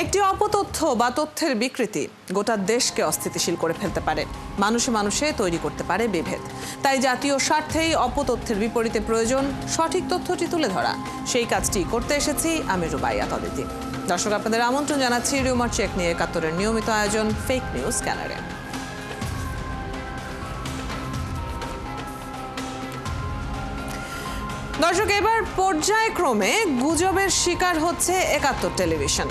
একটি অপতথ্য বা তথ্যের বিকৃতি গোটা দেশকে অস্থিতিশীল করে ফেলতে পারে, মানুষে মানুষে তৈরি করতে পারে বিভেদ। তাই জাতীয় স্বার্থেই অপতথ্যের বিপরীতে প্রয়োজন সঠিক তথ্যটি তুলে ধরা। সেই কাজটি করতে এসেছি আমি রুবাইয়া তদিতি। দর্শক, আপনাদের আমন্ত্রণ জানাচ্ছি রিউমার চেক নিয়ে ৭১-এর নিয়মিত আয়োজন ফেক নিউজ স্ক্যানারে। দর্শক, এবার পর্যায়ক্রমে গুজবের শিকার হচ্ছে ৭১ টেলিভিশন।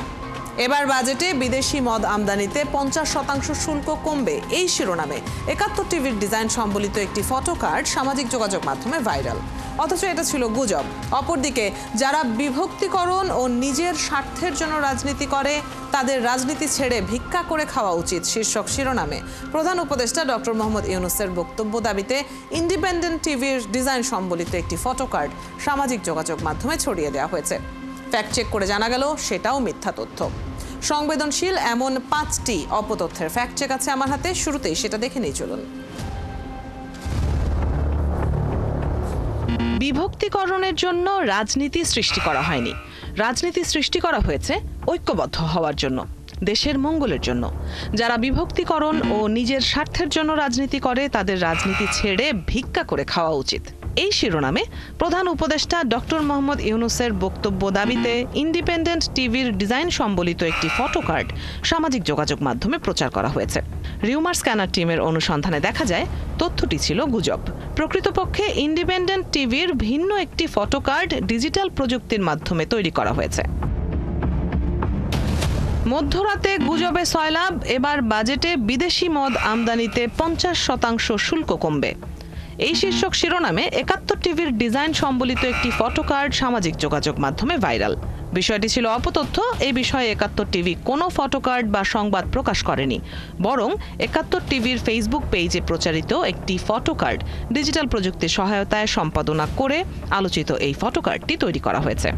এবার বাজেটে বিদেশি মদ আমদানিতে ৫০% শুল্ক কমবে, এই শিরোনামে ৭১ টিভির ডিজাইন সম্বলিত একটি ফটো কার্ড সামাজিক যোগাযোগ মাধ্যমে ভাইরাল। অথচ এটা ছিল গুজব। অপরদিকে যারা বিভক্তিকরণ ও নিজের স্বার্থের জন্য রাজনীতি করে তাদের রাজনীতি ছেড়ে ভিক্ষা করে খাওয়া উচিত শীর্ষক শিরোনামে প্রধান উপদেষ্টা ডক্টর মোহাম্মদ ইউনূসের বক্তব্য দাবিতে ইন্ডিপেন্ডেন্ট টিভির ডিজাইন সম্বলিত একটি ফটো কার্ড সামাজিক যোগাযোগ মাধ্যমে ছড়িয়ে দেওয়া হয়েছে। ফ্যাক্ট চেক করে জানা গেল সেটাও মিথ্যা তথ্য। সংবেদনশীল এমন ৫টি অপতথ্যের ফ্যাক্ট চেক আছে আমার হাতে, শুরুতেই সেটা দেখে নিই চলুন। বিভক্তিকরণের জন্য রাজনীতি সৃষ্টি করা হয়নি, রাজনীতি সৃষ্টি করা হয়েছে ঐক্যবদ্ধ হওয়ার জন্য, দেশের মঙ্গলের জন্য। যারা বিভক্তিকরণ ও নিজের স্বার্থের জন্য রাজনীতি করে তাদের রাজনীতি ছেড়ে ভিক্ষা করে খাওয়া উচিত, এই শিরোনামে প্রধান উপদেষ্টা ডক্টর মোহাম্মদ ইউনূসের বক্তব্য দাবিতে ইন্ডিপেন্ডেন্ট টিভির ডিজাইন সম্বলিত একটি ফটো কার্ড সামাজিক যোগাযোগ মাধ্যমে প্রচার করা হয়েছে। রিউমার স্ক্যানার টিমের অনুসন্ধানে দেখা যায় তথ্যটি ছিল গুজব। প্রকৃতপক্ষে ইন্ডিপেন্ডেন্ট টিভির ভিন্ন একটি ফটো কার্ড ডিজিটাল প্রযুক্তির মাধ্যমে তৈরি করা হয়েছে। মধ্যরাতে গুজবে সয়লাব, এবার বাজেটে বিদেশি মদ আমদানিতে ৫০% শুল্ক কমবে, এই শীর্ষক শিরোনামে ৭১ টিভির ডিজাইন সম্বলিত একটি ফটো কার্ড সামাজিক যোগাযোগ মাধ্যমে ভাইরাল। বিষয়টি ছিল অপতথ্য। এই বিষয়ে ৭১ টিভি কোনো ফটো কার্ড বা সংবাদ প্রকাশ করেনি, বরং ৭১ টিভির ফেসবুক পেজে প্রচারিত একটি ফটো কার্ড ডিজিটাল প্রযুক্তির সহায়তায় সম্পাদনা করে আলোচিত এই ফটো কার্ডটি তৈরি করা হয়েছে।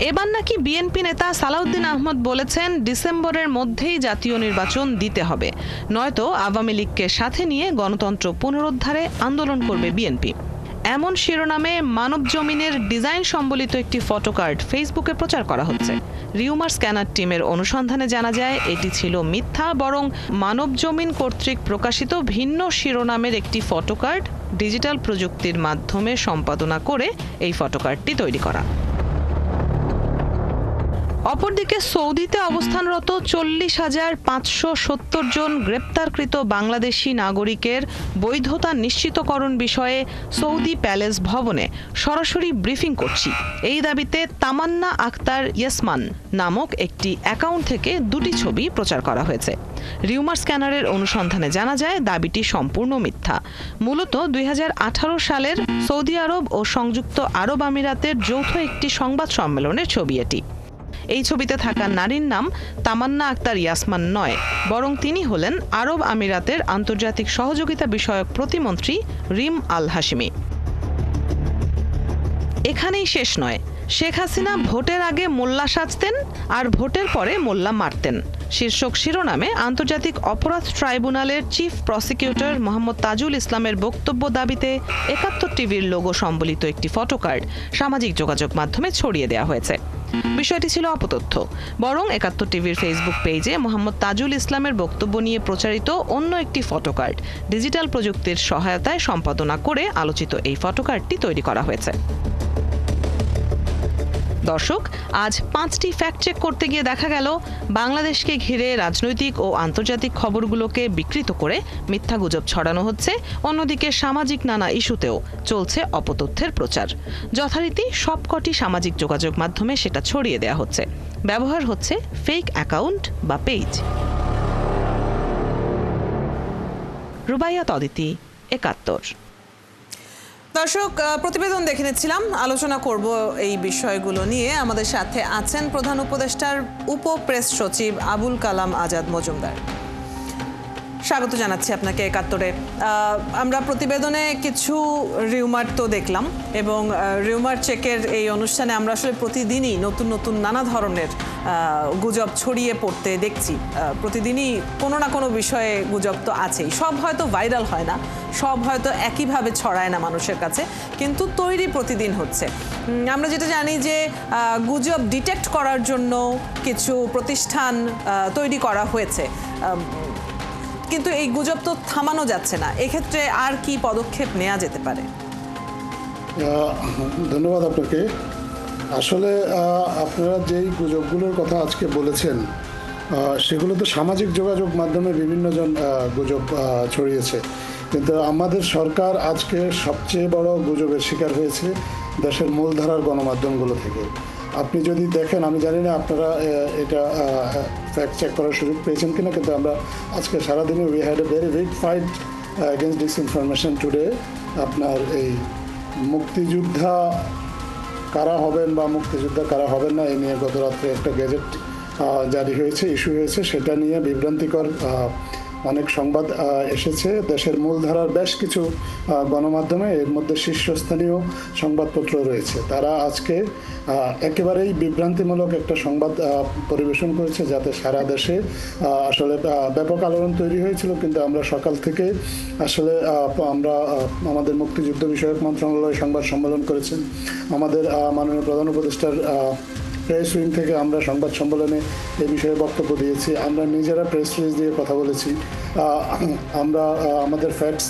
এবার নাকি বিএনপি নেতা সালাউদ্দিন আহমদ বলেছেন ডিসেম্বরের মধ্যেই জাতীয় নির্বাচন দিতে হবে, নয়তো আওয়ামী লীগকে সাথে নিয়ে গণতন্ত্র পুনরুদ্ধারে আন্দোলন করবে বিএনপি। এমন শিরোনামে মানব জমিনের ডিজাইন সম্বলিত একটি ফটো কার্ড ফেসবুকে প্রচার করা হচ্ছে। রিউমার স্ক্যানার টিমের অনুসন্ধানে জানা যায় এটি ছিল মিথ্যা, বরং মানব জমিন কর্তৃক প্রকাশিত ভিন্ন শিরোনামের একটি ফটো কার্ড ডিজিটাল প্রযুক্তির মাধ্যমে সম্পাদনা করে এই ফটো কার্ডটি তৈরি করা। অপরদিকে সৌদিতে অবস্থানরত ৪০,৫৭০ জন গ্রেপ্তারকৃত বাংলাদেশি নাগরিকের বৈধতা নিশ্চিতকরণ বিষয়ে সৌদি প্যালেস ভবনে সরাসরি ব্রিফিং করছি, এই দাবিতে তামান্না আক্তার ইয়াসমান নামক একটি অ্যাকাউন্ট থেকে দুটি ছবি প্রচার করা হয়েছে। রিউমার স্ক্যানারের অনুসন্ধানে জানা যায় দাবিটি সম্পূর্ণ মিথ্যা। মূলত ২০১৮ সালের সৌদি আরব ও সংযুক্ত আরব আমিরাতের যৌথ একটি সংবাদ সম্মেলনের ছবি এটি। এই ছবিতে থাকা নারীর নাম তামান্না আক্তার ইয়াসমান নয়, বরং তিনি হলেন আরব আমিরাতের আন্তর্জাতিক সহযোগিতা বিষয়ক প্রতিমন্ত্রী রিম আল হাশিমি। এখানেই শেষ নয়, শেখ হাসিনা ভোটের আগে মোল্লা সাজতেন আর ভোটের পরে মোল্লা মারতেন শীর্ষক শিরোনামে আন্তর্জাতিক অপরাধ ট্রাইব্যুনালের চিফ প্রসিকিউটর মোহাম্মদ তাজুল ইসলামের বক্তব্য দাবিতে ৭১ টিভির লোগো সম্বলিত একটি ফটো কার্ড সামাজিক যোগাযোগ মাধ্যমে ছড়িয়ে দেওয়া হয়েছে। বিষয়টি ছিল অপতথ্য, বরং ৭১ টিভির ফেসবুক পেজে মোহাম্মদ তাজুল ইসলামের বক্তব্য নিয়ে প্রচারিত অন্য একটি ফটো কার্ড ডিজিটাল প্রযুক্তির সহায়তায় সম্পাদনা করে আলোচিত এই ফটো কার্ডটি তৈরি করা হয়েছে। দর্শক, আজ ৫টি ফ্যাক্ট চেক করতে গিয়ে দেখা গেল বাংলাদেশকে ঘিরে রাজনৈতিক ও আন্তর্জাতিক খবরগুলোকে বিকৃত করে মিথ্যা গুজব ছড়ানো হচ্ছে, অন্যদিকে সামাজিক নানা ইস্যুতেও চলছে অপতথ্যের প্রচার। যথারীতি সবকটি সামাজিক যোগাযোগ মাধ্যমে সেটা ছড়িয়ে দেওয়া হচ্ছে, ব্যবহার হচ্ছে ফেক অ্যাকাউন্ট বা পেজ। রুবাইয়া তদিতি, ৭১। দর্শক, প্রতিবেদন দেখে নিচ্ছিলাম, আলোচনা করব এই বিষয়গুলো নিয়ে। আমাদের সাথে আছেন প্রধান উপদেষ্টার উপ প্রেস সচিব আবুল কালাম আজাদ মজুমদার। স্বাগত জানাচ্ছি আপনাকে একাত্তরে। আমরা প্রতিবেদনে কিছু রিউমার তো দেখলাম এবং রিউমার চেকের এই অনুষ্ঠানে আমরা আসলে প্রতিদিনই নতুন নতুন নানা ধরনের গুজব ছড়িয়ে পড়তে দেখছি। প্রতিদিনই কোনো না কোনো বিষয়ে গুজব তো আছেই। সব হয়তো ভাইরাল হয় না, সব হয়তো একইভাবে ছড়ায় না মানুষের কাছে, কিন্তু তৈরি প্রতিদিন হচ্ছে। আমরা যেটা জানি যে গুজব ডিটেক্ট করার জন্য কিছু প্রতিষ্ঠান তৈরি করা হয়েছে, কিন্তু এই গুজব তো থামানো যাচ্ছে না। এক্ষেত্রে আর কি পদক্ষেপ নেওয়া যেতে পারে? ধন্যবাদ আপনাকে। আসলে আপনারা যেই গুজবগুলোর কথা আজকে বলেছেন সেগুলো তো সামাজিক যোগাযোগ মাধ্যমে বিভিন্নজন গুজব ছড়িয়েছে, কিন্তু আমাদের সরকার আজকে সবচেয়ে বড় গুজবের শিকার হয়েছে দেশের মূলধারার গণমাধ্যমগুলো থেকে। আপনি যদি দেখেন, আমি জানি না আপনারা এটা ফ্যাক্ট চেক করার সুযোগ পেয়েছেন কিনা, কিন্তু আমরা আজকে সারাদিনে we had a very big fight against disinformation today. আপনার এই মুক্তিযোদ্ধা কারা হবেন বা মুক্তিযোদ্ধা কারা হবেন না এই নিয়ে গত রাত্রে একটা গেজেট জারি হয়েছে, ইস্যু হয়েছে, সেটা নিয়ে বিভ্রান্তিকর অনেক সংবাদ এসেছে দেশের মূলধারার বেশ কিছু গণমাধ্যমে। এর মধ্যে শীর্ষস্থানীয় সংবাদপত্র রয়েছে, তারা আজকে একেবারেই বিভ্রান্তিমূলক একটা সংবাদ পরিবেশন করেছে, যাতে সারা দেশে আসলে ব্যাপক আলোড়ন তৈরি হয়েছিল। কিন্তু আমরা সকাল থেকে আসলে আমরা আমাদের মুক্তিযুদ্ধ বিষয়ক মন্ত্রণালয় সংবাদ সম্মেলন করেছেন, আমাদের মাননীয় প্রধান উপদেষ্টার প্রেস উইং থেকে আমরা সংবাদ সম্মেলনে এই বিষয়ে বক্তব্য দিয়েছি, আমরা নিজেরা প্রেস রিলিজ দিয়ে কথা বলেছি, আমরা আমাদের ফ্যাক্টস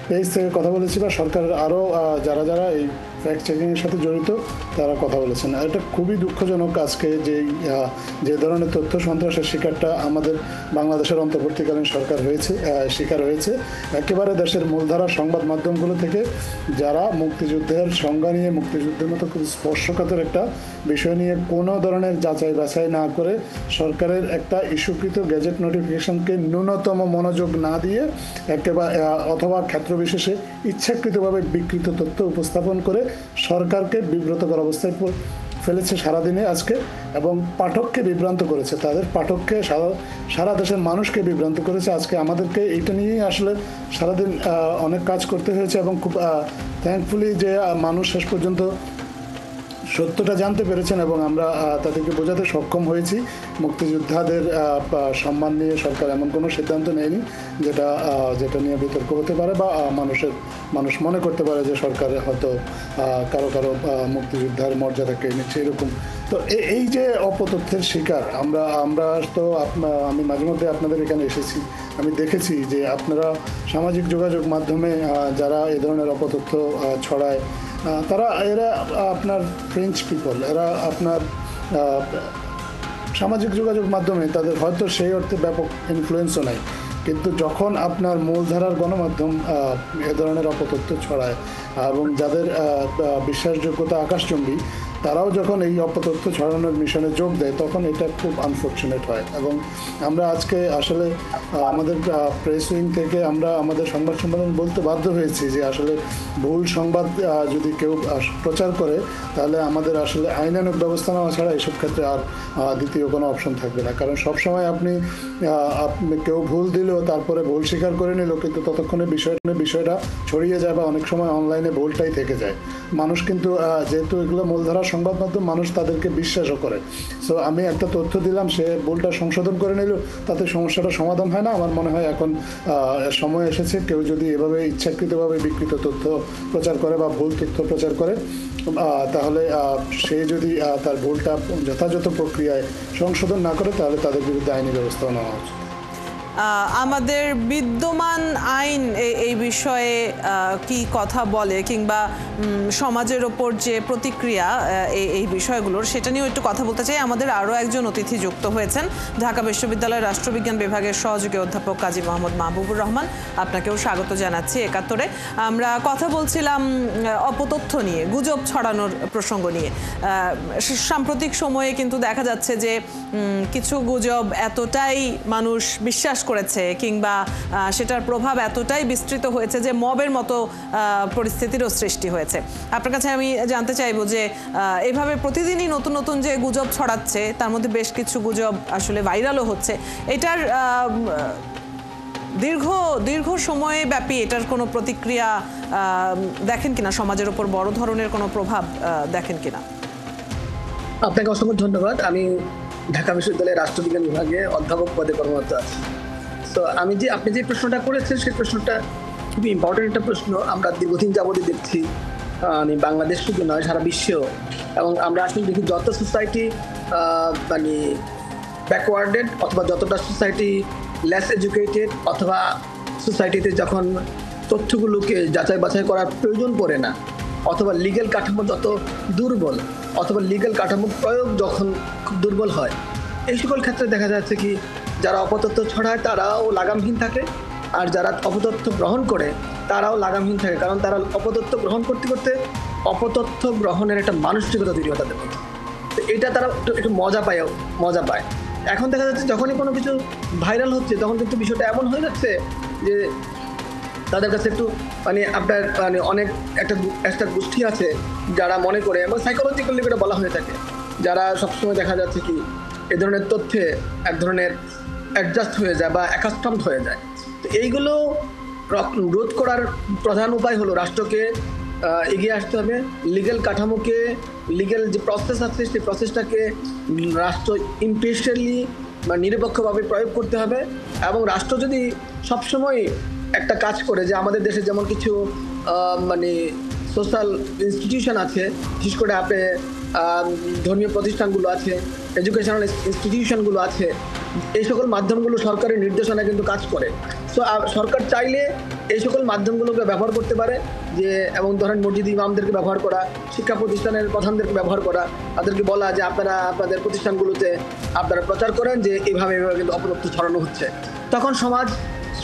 পেজ থেকে কথা বলেছি, বা সরকারের আরও যারা যারা এই ফ্যাক্ট চেকিংয়ের সাথে জড়িত তারা কথা বলেছেন। এটা খুবই দুঃখজনক আজকে যে ধরনের তথ্য সন্ত্রাসের শিকারটা আমাদের বাংলাদেশের অন্তর্বর্তীকালীন সরকার শিকার হয়েছে। একেবারে দেশের মূলধারা সংবাদ মাধ্যমগুলো থেকে যারা মুক্তিযুদ্ধের সংজ্ঞা নিয়ে, মুক্তিযুদ্ধের মতো খুব স্পর্শকাতর একটা বিষয় নিয়ে কোনো ধরনের যাচাই বাছাই না করে সরকারের একটা ইস্যুকৃত গেজেট নোটিফিকেশনকে ন্যূনতম মনোযোগ না দিয়ে একেবারে অথবা ক্ষেত্র বিশেষে ইচ্ছাকৃতভাবে বিকৃত তথ্য উপস্থাপন করে সরকারকে বিব্রতকর অবস্থায় ফেলেছে সারাদিনে আজকে, এবং পাঠককে বিভ্রান্ত করেছে, তাদের পাঠককে সারা দেশের মানুষকে বিভ্রান্ত করেছে। আজকে আমাদেরকে এইটা নিয়েই আসলে সারাদিন অনেক কাজ করতে হয়েছে, এবং খুব থ্যাঙ্কফুলি যে মানুষ শেষ পর্যন্ত সত্যটা জানতে পেরেছেন এবং আমরা তাদেরকে বোঝাতে সক্ষম হয়েছি। মুক্তিযোদ্ধাদের সম্মান নিয়ে সরকার এমন কোনো সিদ্ধান্ত নেয়নি যেটা নিয়ে বিতর্ক হতে পারে বা মানুষ মনে করতে পারে যে সরকার হয়তো কারো মুক্তিযোদ্ধার মর্যাদাকে নিচ্ছে এরকম। তো এই যে অপতথ্যের শিকার আমরা তো আমি মাঝে মধ্যে আপনাদের এখানে এসেছি, আমি দেখেছি যে আপনারা সামাজিক যোগাযোগ মাধ্যমে যারা এই ধরনের অপতথ্য ছড়ায় এরা আপনার ফ্রেঞ্চ পিপল, এরা আপনার সামাজিক যোগাযোগ মাধ্যমে তাদের হয়তো সেই অর্থে ব্যাপক ইনফ্লুয়েন্সও নাই, কিন্তু যখন আপনার মূলধারার গণমাধ্যম এ ধরনের অপতথ্য ছড়ায় এবং যাদের বিশ্বাসযোগ্যতা আকাশচুম্বী, তারাও যখন এই অপতথ্য ছড়ানোর মিশনে যোগ দেয়, তখন এটা খুব আনফর্চুনেট হয়। এবং আমরা আজকে আসলে আমাদের প্রেস উইং থেকে আমরা আমাদের সংবাদ সম্মেলন বলতে বাধ্য হয়েছি যে আসলে ভুল সংবাদ যদি কেউ প্রচার করে তাহলে আমাদের আসলে আইনানুগ ব্যবস্থা নেওয়া ছাড়া এসব ক্ষেত্রে আর দ্বিতীয় কোনো অপশন থাকবে না। কারণ সবসময় আপনি কেউ ভুল দিলেও তারপরে ভুল স্বীকার করে নিল, কিন্তু ততক্ষণে বিষয়টা ছড়িয়ে যায় বা অনেক সময় অনলাইনে ভুলটাই থেকে যায়। মানুষ কিন্তু যেহেতু এগুলো মূলধারা সংবাদ মাধ্যম, মানুষ তাদেরকে বিশ্বাসও করে। সো আমি একটা তথ্য দিলাম, সে ভুলটা সংশোধন করে নিল, তাতে সমস্যাটা সমাধান হয় না। আমার মনে হয় এখন সময় এসেছে কেউ যদি এভাবে ইচ্ছাকৃতভাবে বিকৃত তথ্য প্রচার করে বা ভুল তথ্য প্রচার করে, তাহলে সে যদি তার ভুলটা যথাযথ প্রক্রিয়ায় সংশোধন না করে তাহলে তাদের বিরুদ্ধে আইনি ব্যবস্থা নেওয়া উচিত। আমাদের বিদ্যমান আইন এই বিষয়ে কি কথা বলে, কিংবা সমাজের ওপর যে প্রতিক্রিয়া এই বিষয়গুলোর, সেটা নিয়েও একটু কথা বলতে চাই। আমাদের আরও একজন অতিথি যুক্ত হয়েছেন, ঢাকা বিশ্ববিদ্যালয়ের রাষ্ট্রবিজ্ঞান বিভাগের সহযোগী অধ্যাপক কাজী মোহাম্মদ মাহবুবুর রহমান। আপনাকেও স্বাগত জানাচ্ছি একাত্তরে। আমরা কথা বলছিলাম অপতথ্য নিয়ে, গুজব ছড়ানোর প্রসঙ্গ নিয়ে। সাম্প্রতিক সময়ে কিন্তু দেখা যাচ্ছে যে কিছু গুজব এতটাই মানুষ বিশ্বাস করেছে, কিংবা সেটার প্রভাব এতটাই বিস্তৃত হয়েছে যে মবের মতো পরিস্থিতিরও সৃষ্টি হয়েছে। আপনার কাছে আমি জানতে চাইবো যে এভাবে প্রতিদিনই নতুন নতুন যে গুজব ছড়াচ্ছে, তার মধ্যে বেশ কিছু গুজব আসলে ভাইরালও হচ্ছে, এটার দীর্ঘ সময় ব্যাপী এটার কোনো প্রতিক্রিয়া দেখেন কিনা, সমাজের উপর বড় ধরনের কোনো প্রভাব দেখেন কিনা? আপনাকে অসংখ্য ধন্যবাদ। আমি ঢাকা বিশ্ববিদ্যালয়ের রাষ্ট্রবিজ্ঞান বিভাগে অধ্যাপক পদে কর্মরত আছি। তো আপনি যে প্রশ্নটা করেছেন সেই প্রশ্নটা খুবই ইম্পর্টেন্ট একটা প্রশ্ন। আমরা দীর্ঘদিন যাবতই দেখছি, বাংলাদেশ শুধু নয় সারা বিশ্বেও, এবং আমরা আসলে দেখি যত সোসাইটি মানে ব্যাকওয়ার্ডেড অথবা যতটা সোসাইটি লেস এডুকেটেড অথবা সোসাইটিতে যখন তথ্যগুলোকে যাচাই বাছাই করার প্রয়োজন পড়ে না, অথবা লিগ্যাল কাঠামো যত দুর্বল, অথবা লিগ্যাল কাঠামো প্রয়োগ যখন খুব দুর্বল হয়, এই সকল ক্ষেত্রে দেখা যাচ্ছে কি যারা অপতথ্য ছড়ায় তারাও লাগামহীন থাকে, আর যারা অপতথ্য গ্রহণ করে তারাও লাগামহীন থাকে। কারণ তারা অপতথ্য গ্রহণ করতে করতে অপতথ্য গ্রহণের একটা মানসিকতা তৈরি হয় তাদের মধ্যে। তো এটা তারা একটু মজা পায়। এখন দেখা যাচ্ছে যখনই কোনো কিছু ভাইরাল হচ্ছে তখন কিন্তু বিষয়টা এমন হয়ে যাচ্ছে যে তাদের কাছে একটু আপনার অনেক একটা গোষ্ঠী আছে যারা মনে করে, এবং সাইকোলজিক্যালি এটা বলা হয়ে থাকে, যারা সবসময় দেখা যাচ্ছে কি এ ধরনের তথ্যে এক ধরনের অ্যাডজাস্ট হয়ে যায় বা অ্যাকাস্টমড হয়ে যায়। তো এইগুলো রোধ করার প্রধান উপায় হলো রাষ্ট্রকে এগিয়ে আসতে হবে, লিগ্যাল কাঠামোকে, লিগ্যাল যে প্রসেস আছে সেই প্রসেসটাকে রাষ্ট্র ইমপার্শিয়ালি বা নিরপেক্ষভাবে প্রয়োগ করতে হবে। এবং রাষ্ট্র যদি সবসময় একটা কাজ করে, যে আমাদের দেশে যেমন কিছু সোশ্যাল ইনস্টিটিউশন আছে, বিশেষ করে আপনি ধর্মীয় প্রতিষ্ঠানগুলো আছে, এডুকেশনাল ইনস্টিটিউশনগুলো আছে, এই সকল মাধ্যমগুলো সরকারের নির্দেশনা কিন্তু কাজ করে। সো সরকার চাইলে এই সকল মাধ্যমগুলোকে ব্যবহার করতে পারে, যে এবং ধরেন মসজিদ ইমামদেরকে ব্যবহার করা, শিক্ষা প্রতিষ্ঠানের প্রধানদেরকে ব্যবহার করা, তাদেরকে বলা যে আপনারা আপনাদের প্রতিষ্ঠানগুলোতে আপনারা প্রচার করেন যে এভাবে কিন্তু অপতথ্য ছড়ানো হচ্ছে। তখন সমাজ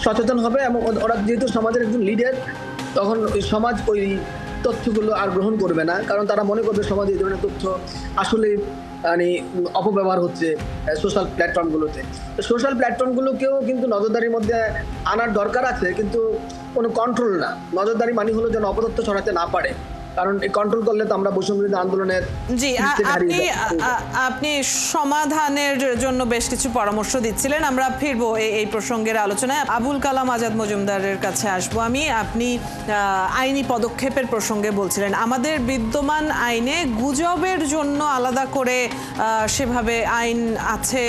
সচেতন হবে, এবং ওরা যেহেতু সমাজের একজন লিডার, তখন ওই সমাজ ওই তথ্যগুলো আর গ্রহণ করবে না, কারণ তারা মনে করবে সমাজে এই ধরনের তথ্য আসলে অপব্যবহার হচ্ছে সোশ্যাল প্ল্যাটফর্মগুলোতে। সোশ্যাল প্ল্যাটফর্মগুলোকেও কিন্তু নজরদারির মধ্যে আনার দরকার আছে, কিন্তু কোনো কন্ট্রোল না। নজরদারি মানে হলো যেন অপতথ্য ছড়াতে না পারে, কারণ এই কন্ট্রোল করলে তো আমরা বৈষম্যবিরোধী আন্দোলনের জি আপনি সমাধানের জন্য বেশ কিছু পরামর্শ দিচ্ছিলেন। আমরা ফিরবো এই প্রসঙ্গের আলোচনায়। আবুল কালাম আজাদ মজুমদারের কাছে আসবো আমি। আপনি আইনি পদক্ষেপের প্রসঙ্গে বলছিলেন। আমাদের বিদ্যমান আইনে গুজবের জন্য আলাদা করে সেভাবে আইন আছে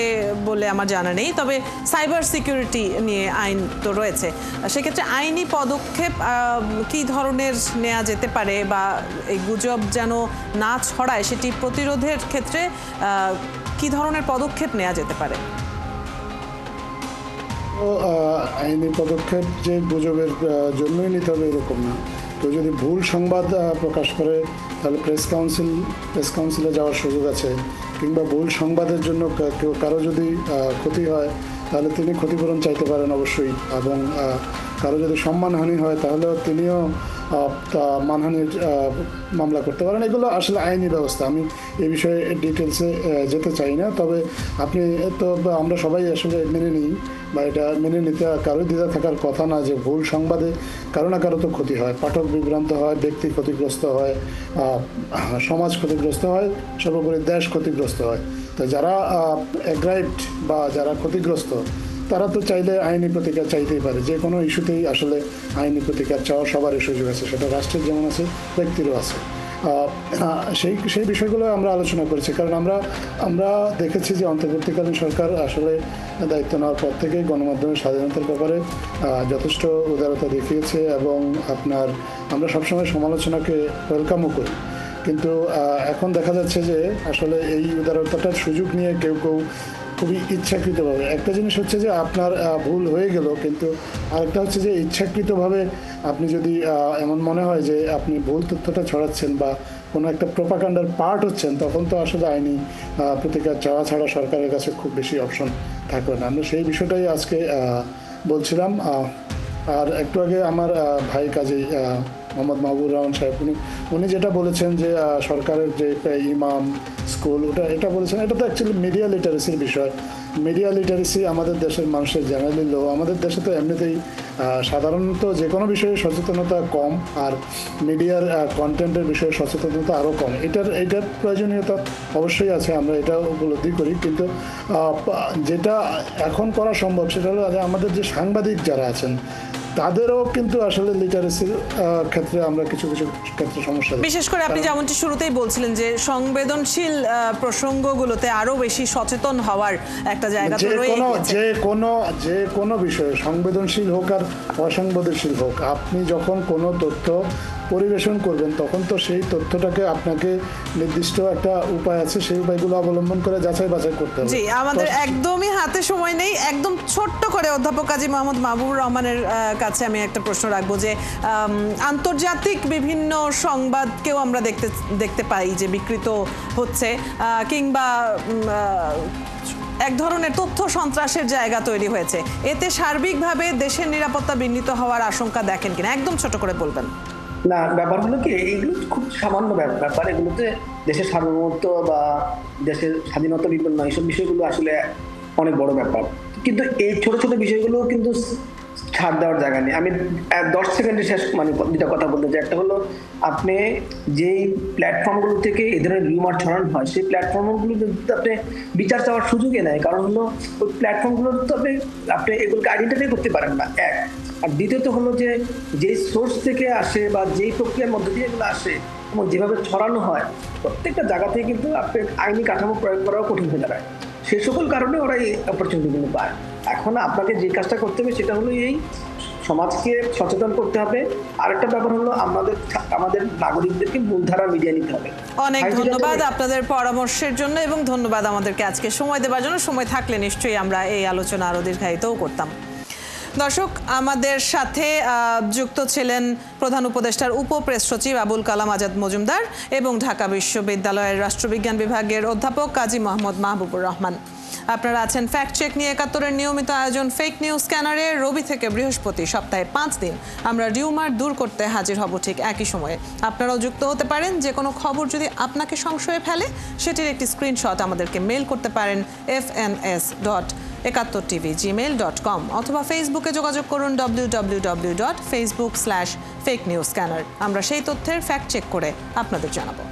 বলে আমার জানা নেই, তবে সাইবার সিকিউরিটি নিয়ে আইন তো রয়েছে। সেক্ষেত্রে আইনি পদক্ষেপ কি ধরনের নেওয়া যেতে পারে, বা এই গুজব যেন না ছড়ায় সেটি প্রতিরোধের ক্ষেত্রে কি ধরনের পদক্ষেপ নেওয়া যেতে পারে? আইনি পদক্ষেপ যে গুজবের জন্যই নিতে হবে এরকম না। কেউ যদি ভুল সংবাদ প্রকাশ করে তাহলে প্রেস কাউন্সিলে যাওয়ার সুযোগ আছে, কিংবা ভুল সংবাদের জন্য কারো যদি ক্ষতি হয় তাহলে তিনি ক্ষতিপূরণ চাইতে পারেন অবশ্যই, এবং কারো যদি সম্মানহানি হয় তাহলেও তিনিও মানহানির মামলা করতে পারেন। এগুলো আসলে আইনি ব্যবস্থা, আমি এই বিষয়ে ডিটেলসে যেতে চাই না। তবে আপনি তো আমরা সবাই আসলে মেনে নিই, বা এটা মেনে নিতে কারোই দ্বিধা থাকার কথা না, যে ভুল সংবাদে কারো না কারো তো ক্ষতি হয়, পাঠক বিভ্রান্ত হয়, ব্যক্তি ক্ষতিগ্রস্ত হয়, সমাজ ক্ষতিগ্রস্ত হয়, সর্বোপরি দেশ ক্ষতিগ্রস্ত হয়। তো যারা অ্যাগ্রাইভড বা যারা ক্ষতিগ্রস্ত তারা তো চাইলে আইনি প্রতিকার চাইতেই পারে। যে কোনো ইস্যুতেই আসলে আইনি প্রতিকার চাওয়া সবারই সুযোগ আছে, সেটা রাষ্ট্রের যেমন আছে ব্যক্তিরও আছে। সেই বিষয়গুলো আমরা আলোচনা করেছি, কারণ আমরা দেখেছি যে অন্তর্বর্তীকালীন সরকার আসলে দায়িত্ব নেওয়ার পর থেকেই গণমাধ্যমের স্বাধীনতার ব্যাপারে যথেষ্ট উদারতা দেখিয়েছে, এবং আমরা সবসময় সমালোচনাকে ওয়েলকামও করি। কিন্তু এখন দেখা যাচ্ছে যে আসলে এই উদারতাটার সুযোগ নিয়ে কেউ খুবই ইচ্ছাকৃতভাবে, একটা জিনিস হচ্ছে যে আপনার ভুল হয়ে গেল, কিন্তু আরেকটা হচ্ছে যে ইচ্ছাকৃতভাবে আপনি যদি এমন মনে হয় যে আপনি ভুল তথ্যটা ছড়াচ্ছেন বা কোনো একটা প্রোপাগান্ডার পার্ট হচ্ছেন, তখন তো আসলে আইনি প্রতিকার চাওয়া ছাড়া সরকারের কাছে খুব বেশি অপশন থাকবে না। আমরা সেই বিষয়টাই আজকে বলছিলাম। আর একটু আগে আমার ভাই কাজী মোহাম্মদ মাহবুবুর রহমান সাহেব উনি যেটা বলেছেন যে সরকারের যে ইমাম স্কুল এটা বলেছেন, এটা তো অ্যাকচুয়ালি মিডিয়া লিটারেসির বিষয়। মিডিয়া লিটারেসি আমাদের দেশের মানুষের জেনারেলি লো। আমাদের দেশে তো এমনিতেই সাধারণত যে কোনো বিষয়ে সচেতনতা কম, আর মিডিয়ার কন্টেন্টের বিষয়ে সচেতনতা আরও কম। এটার প্রয়োজনীয়তা অবশ্যই আছে, আমরা এটা উপলব্ধি করি, কিন্তু যেটা এখন করা সম্ভব সেটা হলো যে আমাদের যে সাংবাদিক যারা আছেন তাদেরও কিন্তু আসলে লিটারেসির ক্ষেত্রে আমরা কিছু কিছু ক্ষেত্রে সমস্যা দেখি। বিশেষ করে আপনি যেমনটি শুরুতেই বলছিলেন যে সংবেদনশীল প্রসঙ্গগুলোতে আরো বেশি সচেতন হওয়ার একটা জায়গা তো রয়েছে। যে কোনো বিষয়ে সংবেদনশীল হোক আর অসংবেদনশীল হোক, আপনি যখন কোনো তথ্য পরিবেশন করবেন তখন তো সেই তথ্যটাকে আপনাকে নির্দিষ্ট একটা উপায় আছে, সেই উপায়গুলো অবলম্বন করে যাচাই বাছাই করতে হবে। জি, আমাদের একদমই হাতে সময় নেই। একদম ছোট্ট করে অধ্যাপক কাজী মোহাম্মদ মাহবুবুর রহমানের কাছে আমি একটা প্রশ্ন রাখবো যে আন্তর্জাতিক বিভিন্ন সংবাদকেও আমরা দেখতে পাই যে বিকৃত হচ্ছে, কিংবা এক ধরনের তথ্য সন্ত্রাসের জায়গা তৈরি হয়েছে। এতে সার্বিকভাবে দেশের নিরাপত্তা বিঘ্নিত হওয়ার আশঙ্কা দেখেন কিনা, একদম ছোট করে বলবেন। না, ব্যাপার হলো কি, এইগুলো খুব সামান্য ব্যাপার। এগুলোতে দেশের সার্বভৌমত্ব বা দেশের স্বাধীনতা বিপন্ন এইসব বিষয়গুলো আসলে অনেক বড় ব্যাপার, কিন্তু এই ছোট ছোট বিষয়গুলো কিন্তু ছাড় দেওয়ার জায়গা নেই। আমি 10 সেকেন্ডে শেষ দুটা কথা বলতে চাই। একটা হলো, আপনি যেই প্ল্যাটফর্মগুলো থেকে এই ধরনের রিউমার ছড়ানো হয় সেই প্ল্যাটফর্মগুলো কিন্তু আপনি বিচার চাওয়ার সুযোগই নেই, কারণ হলো ওই প্ল্যাটফর্মগুলো তো আপনি এগুলোকে আইডেন্টিফাই করতে পারেন না, এক। আর দ্বিতীয়ত হলো যে সোর্স থেকে আসে বা যেই প্রক্রিয়ার মধ্যে দিয়ে এগুলো আসে এবং যেভাবে ছড়ানো হয় প্রত্যেকটা জায়গা থেকে কিন্তু আপনি আইনি কাঠামো প্রয়োগ করাও কঠিন হয়ে দাঁড়ায়। সেই সকল কারণে ওরা এই অপরচুনিটিগুলো পায়। এখন আপনাকে যে কাজটা করতে হবে সেটা হলো এই সমাজকে সচেতন করতে হবে। আরেকটা ব্যাপার হলো আমাদের নাগরিকদেরকে মূলধারা মিডিয়া নিতে হবে। অনেক ধন্যবাদ আপনাদের পরামর্শের জন্য এবং ধন্যবাদ আমাদেরকে আজকে সময় দেওয়ার জন্য। সময় থাকলে নিশ্চয়ই আমরা এই আলোচনা আরো দীর্ঘায়িতও করতাম। দর্শক, আমাদের সাথে যুক্ত ছিলেন প্রধান উপদেষ্টার প্রেস সচিব আবুল কালাম আজাদ মজুমদার এবং ঢাকা বিশ্ববিদ্যালয়ের রাষ্ট্রবিজ্ঞান বিভাগের অধ্যাপক কাজী মোহাম্মদ মাহবুবুর রহমান। আপনারা আছেন ফ্যাক্ট চেক নিয়ে ৭১-এর নিয়মিত আয়োজন ফেক নিউজ স্ক্যানারে। রবি থেকে বৃহস্পতি সপ্তাহে 5 দিন আমরা রিউমার দূর করতে হাজির হব ঠিক একই সময়ে। আপনারাও যুক্ত হতে পারেন। যে কোনো খবর যদি আপনাকে সংশয়ে ফেলে সেটির একটি স্ক্রিনশট আমাদেরকে মেল করতে পারেন fns.71tv@gmail.com অথবা ফেসবুকে যোগাযোগ করুন www.facebook/fakenewscanner। আমরা সেই তথ্যের ফ্যাক্ট চেক করে আপনাদের জানাবো।